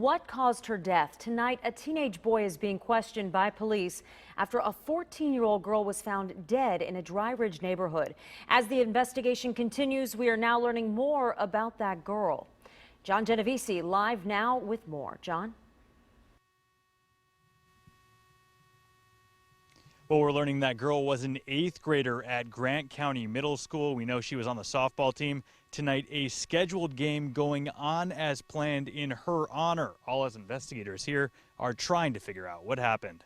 what caused her death? Tonight, a teenage boy is being questioned by police after a 14-year-old girl was found dead in a Dry Ridge neighborhood. As the investigation continues, we are now learning more about that girl. John Genovese live now with more. John? Well, we're learning that girl was an 8th grader at Grant County Middle School. We know she was on the softball team. Tonight, a scheduled game going on as planned in her honor. All us investigators here are trying to figure out what happened.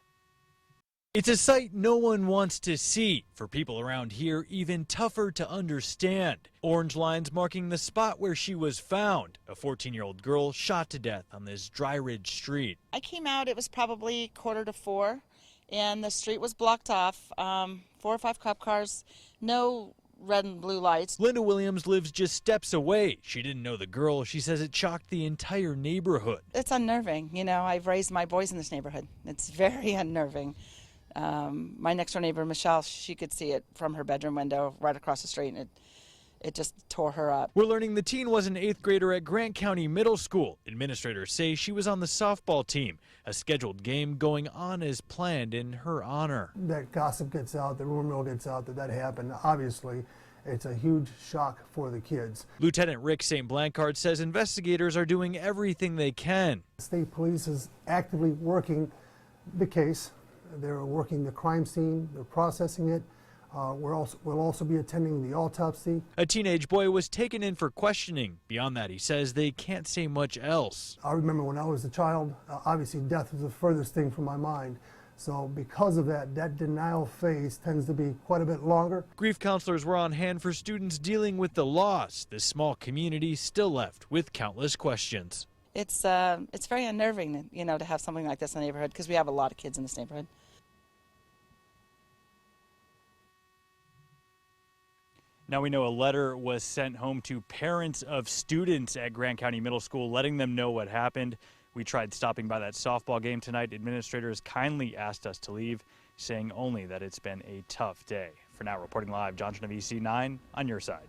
It's a sight no one wants to see. For people around here, even tougher to understand. Orange lines marking the spot where she was found. A 14-year-old girl shot to death on this Dry Ridge street. I came out, it was probably 3:45. And the street was blocked off, 4 or 5 cop cars, no red and blue lights. Linda Williams lives just steps away. She didn't know the girl. She says it shocked the entire neighborhood. It's unnerving. You know, I've raised my boys in this neighborhood. It's very unnerving. My next door neighbor, Michelle, she could see it from her bedroom window right across the street, and it just tore her up. We're learning the teen was an 8th grader at Grant County Middle School. Administrators say she was on the softball team. A scheduled game going on as planned in her honor. That gossip gets out, the rumor mill gets out that happened. Obviously, it's a huge shock for the kids. Lieutenant Rick St. Blancard says investigators are doing everything they can. State police is actively working the case. They're working the crime scene, they're processing it. We'll also be attending the autopsy. A teenage boy was taken in for questioning. Beyond that, he says they can't say much else. I remember when I was a child, obviously death was the furthest thing from my mind. So because of that denial phase tends to be quite a bit longer. Grief counselors were on hand for students dealing with the loss. This small community still left with countless questions. It's very unnerving, you know, to have something like this in the neighborhood, because we have a lot of kids in this neighborhood. Now we know a letter was sent home to parents of students at Grant County Middle School letting them know what happened. We tried stopping by that softball game tonight. Administrators kindly asked us to leave, saying only that it's been a tough day. For now, reporting live, John Genovese, 9 on your side.